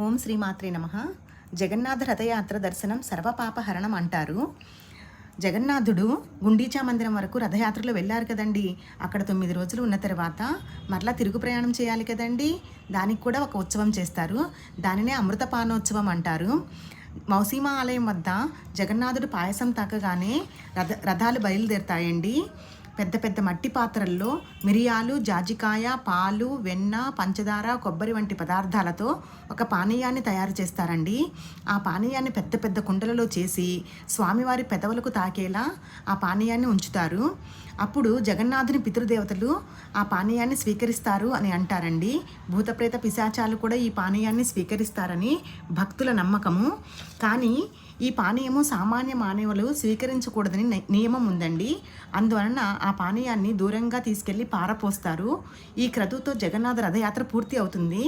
ఓం శ్రీమాత్రే నమః. జగన్నాథ రథయాత్ర దర్శనం సర్వపాపహరణం అంటారు. జగన్నాథుడు గుండీచా మందిరం వరకు రథయాత్రలో వెళ్ళారు కదండి. అక్కడ 9 రోజులు ఉన్న తర్వాత మరలా తిరుగు ప్రయాణం చేయాలి కదండి. దానికి కూడా ఒక ఉత్సవం చేస్తారు. దానినే అమృతపానోత్సవం అంటారు. మౌసీమా ఆలయం వద్ద జగన్నాథుడు పాయసం తాకగానే రథాలు బయలుదేరుతాయండి. పెద్ద పెద్ద మట్టి పాత్రల్లో మిరియాలు, జాజికాయ, పాలు, వెన్న, పంచదార, కొబ్బరి వంటి పదార్థాలతో ఒక పానీయాన్ని తయారు చేస్తారండి. ఆ పానీయాన్ని పెద్ద పెద్ద కుండలలో చేసి స్వామివారి పెదవులకు తాకేలా ఆ పానీయాన్ని ఉంచుతారు. అప్పుడు జగన్నాథుని పితృదేవతలు ఆ పానీయాన్ని స్వీకరిస్తారు అని అంటారండి. భూతప్రేత పిశాచాలు కూడా ఈ పానీయాన్ని స్వీకరిస్తారని భక్తుల నమ్మకము. కానీ ఈ పానీయము సామాన్య మానవులు స్వీకరించకూడదని నియమం ఉందండి. అందువలన ఆ పానీయాన్ని దూరంగా తీసుకెళ్లి పారపోస్తారు. ఈ క్రతువుతో జగన్నాథ రథయాత్ర పూర్తి అవుతుంది.